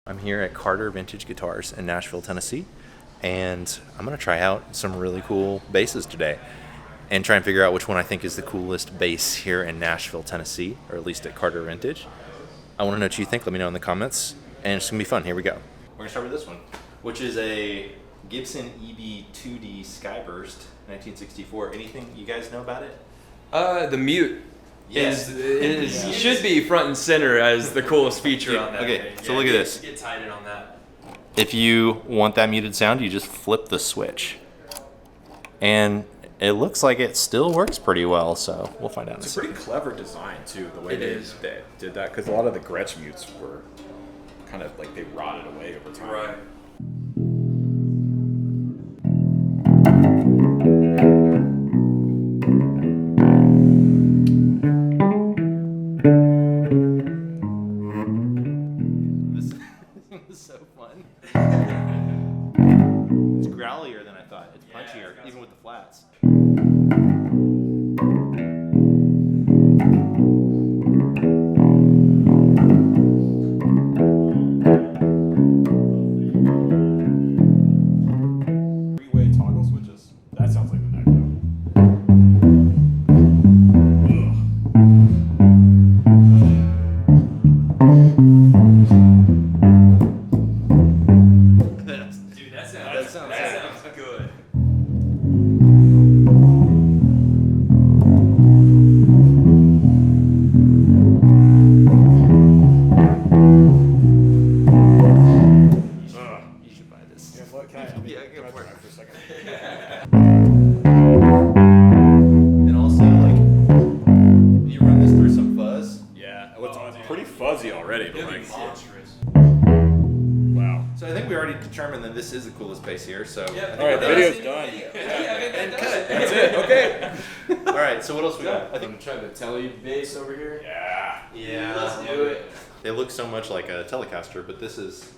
I'm here at Carter Vintage Guitars in Nashville, Tennessee, and I'm going to try out some really cool basses today and try and figure out which one I think is the coolest bass here in Nashville, Tennessee, or at least at Carter Vintage. I want to know what you think. Let me know in the comments, and it's going to be fun. Here we go. We're going to start with this one, which is a Gibson EB2D Skyburst, 1964. Anything you guys know about it? The mute. Yes. Should be front and center as the coolest feature on that. Okay, so look at this. Get tied in on that. If you want that muted sound, you just flip the switch. And it looks like it still works pretty well, so we'll find out. It's a pretty clever design, too, the way they did that, because a lot of the Gretsch mutes were kind of like they rotted away over time. Right. So fun. It's growlier than I thought. It's punchier, even with the flats. Three-way toggle switches. That sounds like the neck. That sounds good. You should buy this. Yeah, what can I? Yeah, go for it. For a second. And also, like, you run this through some fuzz. Yeah, it's pretty fuzzy already, but like, monstrous. wow. So I think we already determined that this is the coolest bass here. So Yeah. All right, video's done. and cut. That's it. Okay. All right. So what else we got? I think I'm trying to tell you bass over here. Yeah. Let's do it. they look so much like a Telecaster, but this is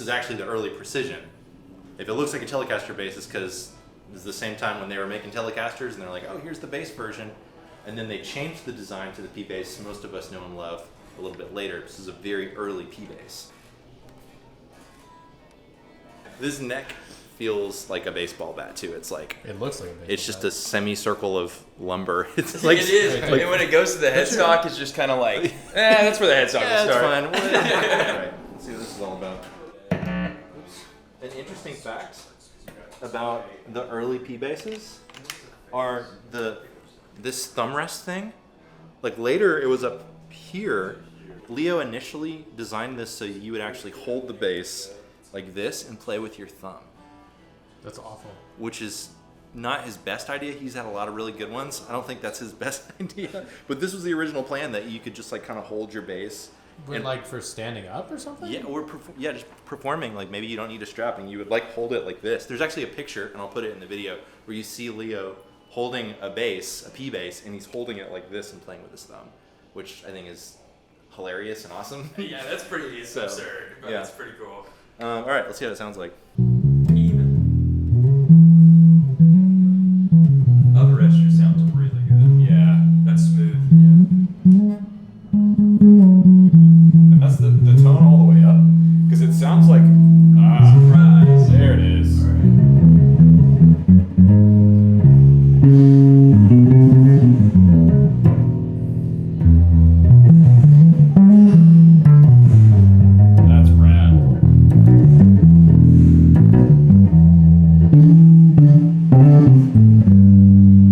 actually the early Precision. If it looks like a Telecaster bass, it's because it's the same time when they were making Telecasters, and they're like, oh, here's the bass version, and then they changed the design to the P bass. Most of us know and love a little bit later. This is a very early P bass. This neck feels like a baseball bat too. It's like It looks like a baseball it's just bat. a semicircle of lumber. It's like It is. And when it goes to the headstock, it's just kind of like, that's where the headstock yeah, will it's start. fine. All right, let's see what this is all about. Oops. An interesting fact about the early P basses are this thumb rest thing. Like later, it was up here. Leo initially designed this so you would actually hold the bass like this and play with your thumb, That's awful. which is not his best idea. He's had a lot of really good ones. I don't think that's his best idea. But this was the original plan, that you could just like kind of hold your bass. When, like for standing up or something? Yeah, just performing. Like maybe you don't need a strap, and you would like hold it like this. There's actually a picture, and I'll put it in the video, where you see Leo holding a bass, a P bass, and he's holding it like this and playing with his thumb, which I think is hilarious and awesome. Yeah, that's pretty absurd, but yeah. it's pretty cool. All right, let's see how it sounds like. Even. Upper register sounds really good. Yeah. That's smooth. And that's the tone all the way up, because it sounds like Surprise. there it is. That's rad.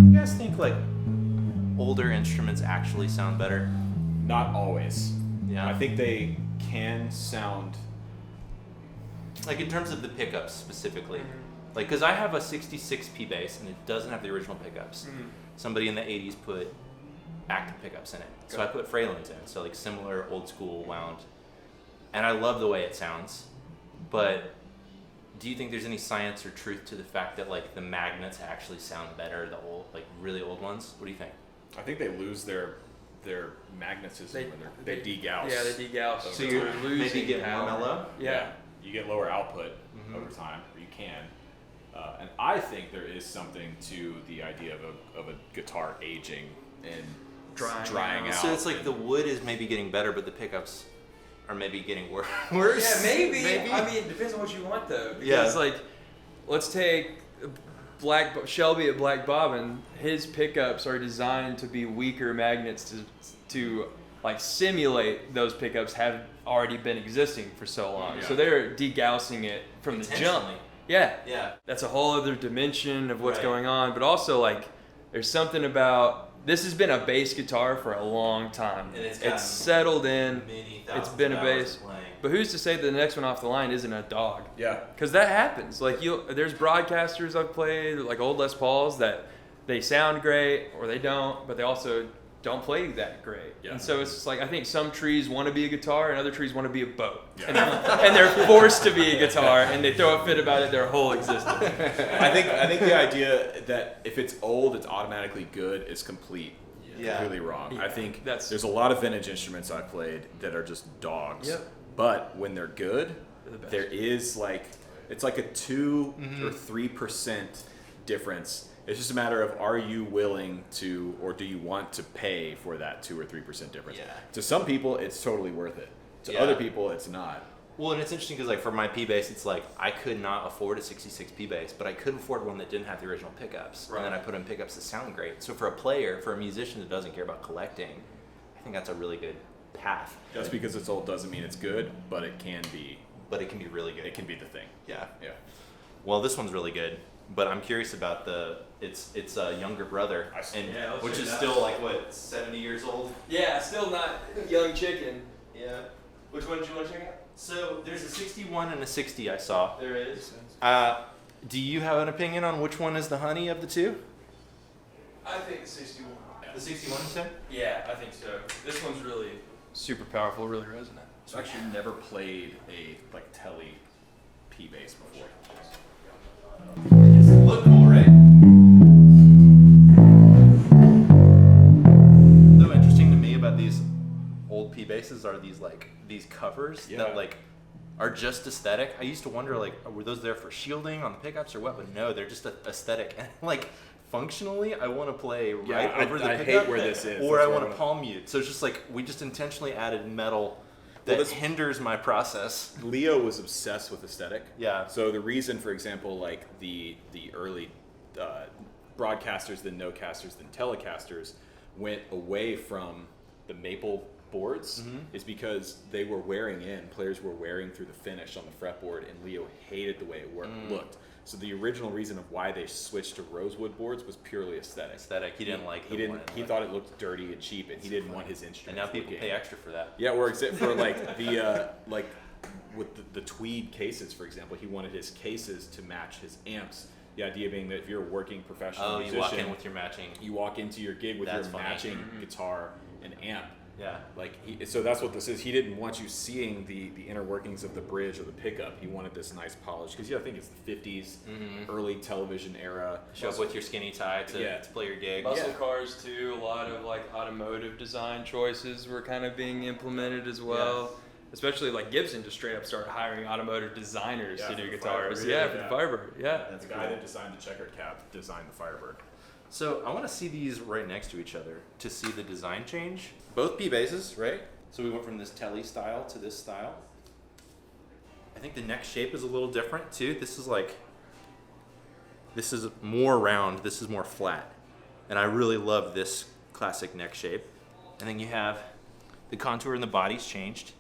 You guys think like older instruments actually sound better? Not always. Yeah. I think they can sound. Like in terms of the pickups specifically. Like, because I have a 66 P bass and it doesn't have the original pickups. Somebody in the 80s put active pickups in it. So I put Fralins in. So like similar old school wound. And I love the way it sounds. But do you think there's any science or truth to the fact that like the magnets actually sound better, the old, like really old ones? What do you think? I think they lose their magnetism when they degauss. Yeah, they degauss. So you're maybe getting more mellow? Yeah. You get lower output over time, or you can. And I think there is something to the idea of a guitar aging and drying out. So it's like the wood is maybe getting better, but the pickups are maybe getting worse. Yeah, maybe. I mean, it depends on what you want though. Because like, let's take Shelby at Black Bobbin. His pickups are designed to be weaker magnets to like simulate those pickups have already been existing for so long. Yeah. So they're degaussing it from the jump. Yeah. Yeah. That's a whole other dimension of what's Right. going on. But also like, there's something about this has been a bass guitar for a long time. And It's settled in. Many It's been a bass. But who's to say that the next one off the line isn't a dog? Yeah. Because that happens. Like there's broadcasters I've played, like old Les Pauls, that they sound great or they don't, but they also don't play that great. Yeah. And so it's just like I think some trees want to be a guitar and other trees want to be a boat. Yeah. And they're forced to be a guitar and they throw a fit about it their whole existence. I think the idea that if it's old, it's automatically good is completely wrong. Yeah. I think That's- there's a lot of vintage instruments I've played that are just dogs. Yep. But when they're good, They're the best. there is like it's like a 2 or 3% difference. It's just a matter of are you willing to or do you want to pay for that 2 or 3% difference? Yeah. To some people, it's totally worth it. To other people, it's not. Well, and it's interesting because like for my P bass, it's like I could not afford a 66 P bass, but I could afford one that didn't have the original pickups, and then I put in pickups that sound great. So for a player, for a musician that doesn't care about collecting, I think that's a really good path. Just because it's old doesn't mean it's good, but it can be. But it can be really good. It can be the thing. Yeah. Yeah. Well, this one's really good, but I'm curious about it's a younger brother, and Yeah, let's which check is it out. still like what 70 years old. Yeah, still not young chicken. Yeah. Which one did you want to check out? So there's a 61 and a 60 I saw. There is. Do you have an opinion on which one is the honey of the two? I think 61. The 61 you said? Yeah, I think so. This one's really super powerful, really resonant. So I've actually never played a like Telly P bass before. It look cool, right? So interesting to me about these old P basses are these covers that like are just aesthetic. I used to wonder like were those there for shielding on the pickups or what? But no, they're just aesthetic. And like functionally, I want to play right over the I pickup, hate where this is. or That's I where want to palm mute. So it's just like we just intentionally added metal that this- hinders my process. Leo was obsessed with aesthetic. Yeah. So the reason, for example, like the early broadcasters, then no-casters, then telecasters went away from the maple boards is because they were players were wearing through the finish on the fretboard, and Leo hated the way it looked. So the original reason of why they switched to rosewood boards was purely aesthetic. He didn't like. He thought it looked dirty and cheap, and he didn't want his And instrument. now people pay extra for that. Yeah, or except for like the like with the tweed cases, for example, he wanted his cases to match his amps. The idea being that if you're a working professional musician, you walk in with your matching. you walk into your gig with That's your funny. matching guitar and amp. Yeah. Like so that's what this is. He didn't want you seeing the inner workings of the bridge or the pickup. He wanted this nice polish because I think it's the 50s, early television era. Show up with your skinny tie to play your gig. Muscle cars too, a lot of like automotive design choices were kind of being implemented as well. Especially like Gibson just straight up started hiring automotive designers to for do the guitars. Firebird. Yeah, for the Firebird. Yeah. That's the guy that designed the checkered cap designed the Firebird. So I want to see these right next to each other to see the design change. Both P basses, right? So we went from this telly style to this style. I think the neck shape is a little different too. This is more round, this is more flat. And I really love this classic neck shape. And then you have the contour in the body's changed.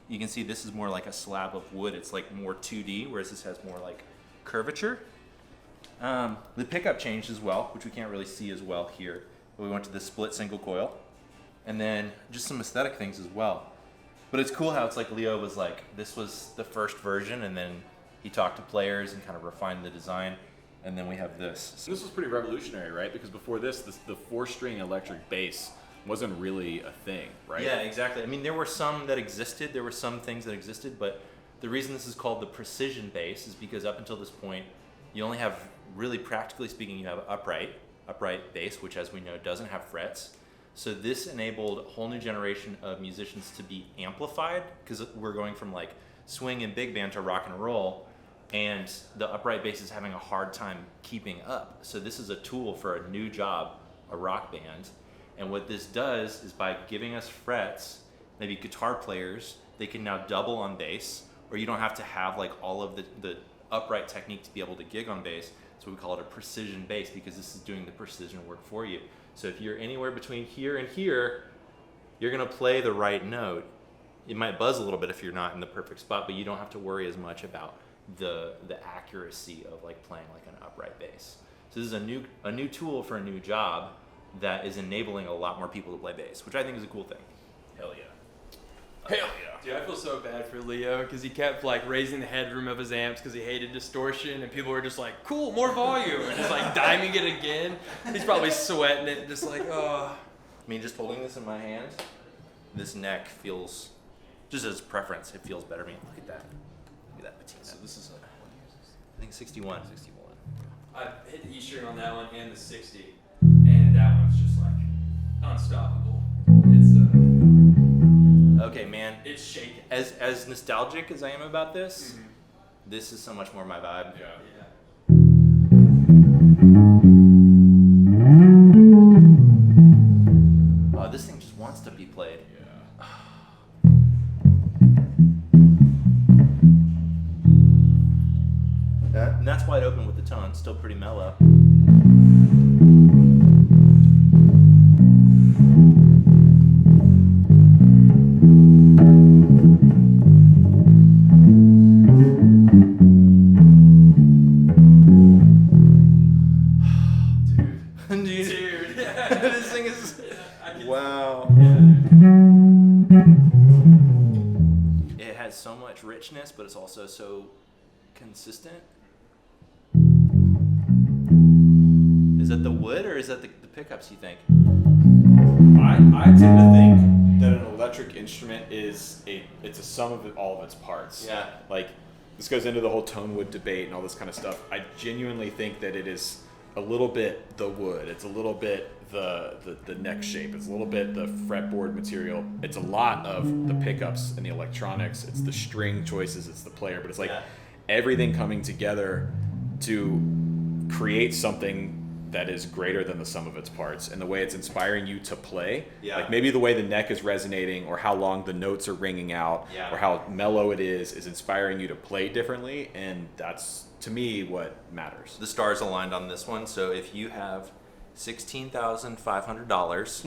You can see this is more like a slab of wood. It's like more 2D, whereas this has more like curvature. The pickup changed as well, which we can't really see as well here. But we went to the split single coil. And then just some aesthetic things as well. But it's cool how it's like Leo was like, this was the first version, and then he talked to players and kind of refined the design. And then we have this. So this was pretty revolutionary, right? Because before this, the 4-string electric bass wasn't really a thing, right? Yeah, exactly. I mean, there were some that existed. There were some things that existed, but the reason this is called the precision bass is because up until this point, you only have, really practically speaking, you have upright bass, which as we know doesn't have frets. So this enabled a whole new generation of musicians to be amplified, because we're going from like swing and big band to rock and roll, and the upright bass is having a hard time keeping up. So this is a tool for a new job, a rock band. And what this does is by giving us frets, maybe guitar players they can now double on bass, or you don't have to have like all of the upright technique to be able to gig on bass. So we call it a precision bass because this is doing the precision work for you. So if you're anywhere between here and here, you're gonna play the right note. It might buzz a little bit if you're not in the perfect spot, but you don't have to worry as much about the accuracy of like playing like an upright bass. So this is a new tool for a new job that is enabling a lot more people to play bass, which I think is a cool thing. Hell yeah. Hell yeah. Dude, I feel so bad for Leo because he kept like raising the headroom of his amps because he hated distortion, and people were just like, cool, more volume, and just like diming it again. He's probably sweating it, just like, oh. I mean, just holding this in my hand, this neck feels, just as preference, it feels better to me. Look at that. Look at that patina. So this is I think 61. 61. I hit the E string on that one and the 60, and that one's just like unstoppable. It's Okay, man. It's shaking. As nostalgic as I am about this, this is so much more my vibe. Yeah. Oh, this thing just wants to be played. Yeah. And that's wide open with the tone, still pretty mellow. Dude. This thing is... Wow. It has so much richness, but it's also so consistent. Is that the wood or is that the pickups, you think? I tend to think that an electric instrument it's a sum of all of its parts. Yeah. Like, this goes into the whole tone wood debate and all this kind of stuff. I genuinely think that it is a little bit the wood. It's a little bit the neck shape. It's a little bit the fretboard material. It's a lot of the pickups and the electronics. It's the string choices. It's the player. But it's like everything coming together to create something that is greater than the sum of its parts, and the way it's inspiring you to play. Yeah. Like maybe the way the neck is resonating, or how long the notes are ringing out, or how mellow it is inspiring you to play differently, and that's, to me, what matters. The stars aligned on this one, so if you have $16,500,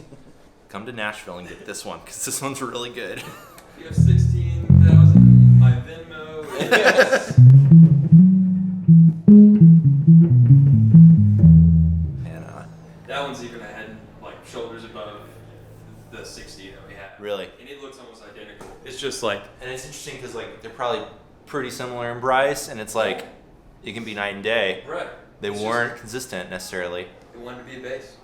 come to Nashville and get this one, because this one's really good. You have 16,000. My Venmo is... That one's even ahead, like shoulders above the 60 that we have. Really? And it looks almost identical. It's just like... And it's interesting because like they're probably pretty similar in price, and it's like it can be night and day. Right. They weren't consistent necessarily. It wanted to be a bass.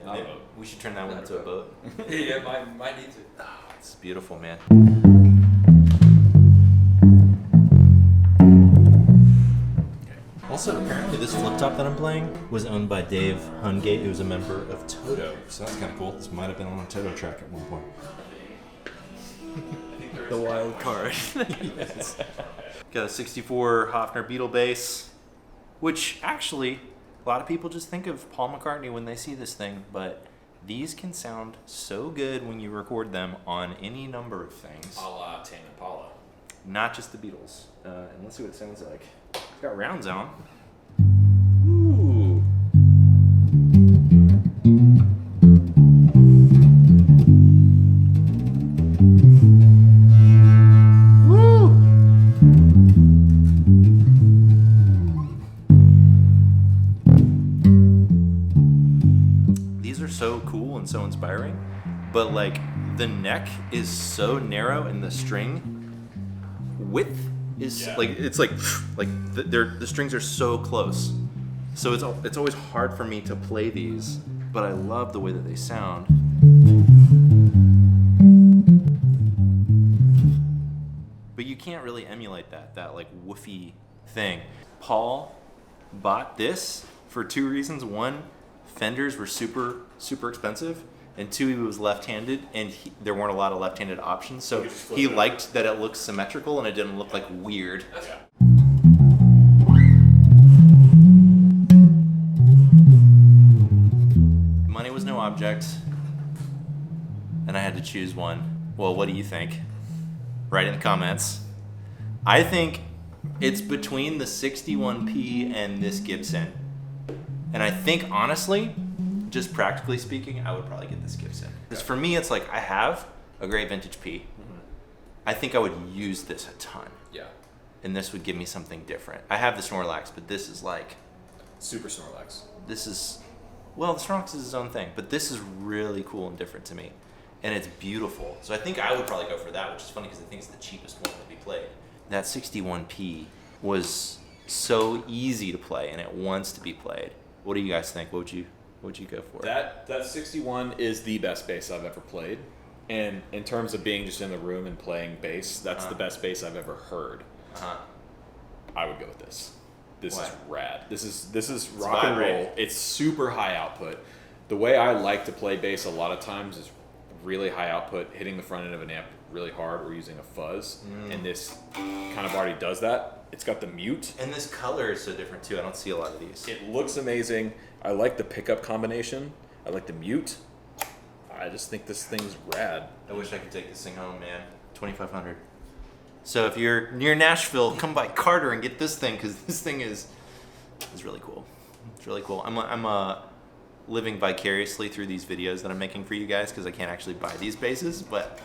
Yeah, maybe we should turn that one into a boat. Yeah, might need to. Oh, it's beautiful, man. Also, apparently this flip top that I'm playing was owned by Dave Hungate, who's a member of Toto. So that's kind of cool. This might have been on a Toto track at one point. The wild card. Yes. Got a 64 Hofner Beetle bass, which actually a lot of people just think of Paul McCartney when they see this thing, but these can sound so good when you record them on any number of things. A la Tame Impala. Not just the Beatles. And let's see what it sounds like. It's got rounds on. Ooh. Woo! These are so cool and so inspiring, but like the neck is so narrow and the string width is like it's like the strings are so close, so it's always hard for me to play these, but I love the way that they sound. But you can't really emulate that like woofy thing. Paul bought this for two reasons. One, Fenders were super expensive, and two, he was left-handed, and there weren't a lot of left-handed options, so he liked that it looked symmetrical and it didn't look like weird. Yeah. Money was no object, and I had to choose one. Well, what do you think? write in the comments. I think it's between the 61P and this Gibson. And I think, honestly, just practically speaking, I would probably get this Gibson. Because for me, it's like I have a great vintage P. I think I would use this a ton. Yeah. And this would give me something different. I have the Snorlax, but this is like... Super Snorlax. This is... Well, the Snorlax is his own thing, but this is really cool and different to me. And it's beautiful. So I think I would probably go for that, which is funny because I think it's the cheapest one to be played. That 61P was so easy to play, and it wants to be played. What do you guys think? What would you go for? That 61 is the best bass I've ever played. And in terms of being just in the room and playing bass, that's the best bass I've ever heard. I would go with this. This is rad. This is rock and roll. It's super high output. The way I like to play bass a lot of times is really high output, hitting the front end of an amp really hard or using a fuzz. And this kind of already does that. It's got the mute. And this color is so different too. I don't see a lot of these. It looks amazing. I like the pickup combination. I like the mute. I just think this thing's rad. I wish I could take this thing home, man. $2,500. So if you're near Nashville, come by Carter and get this thing because this thing is really cool. It's really cool. I'm living vicariously through these videos that I'm making for you guys because I can't actually buy these basses, but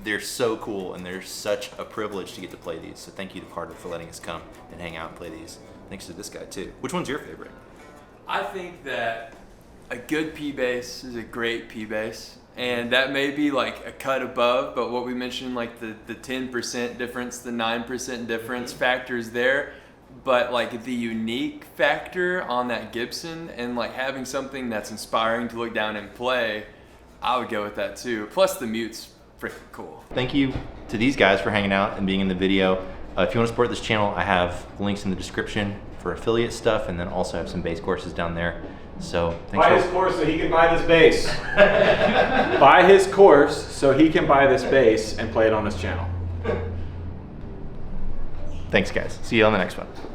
they're so cool and they're such a privilege to get to play these. So thank you to Carter for letting us come and hang out and play these. Thanks to this guy too. Which one's your favorite? I think that a good P bass is a great P bass, and that may be like a cut above, but what we mentioned, like the 10% difference, the 9% difference factors there, but like the unique factor on that Gibson and like having something that's inspiring to look down and play, I would go with that too. Plus the mute's freaking cool. Thank you to these guys for hanging out and being in the video. If you want to support this channel, I have links in the description for affiliate stuff, and then also have some bass courses down there. So thanks buy his course so he can buy this bass. Buy his course so he can buy this bass and play it on this channel. Thanks guys. See you on the next one.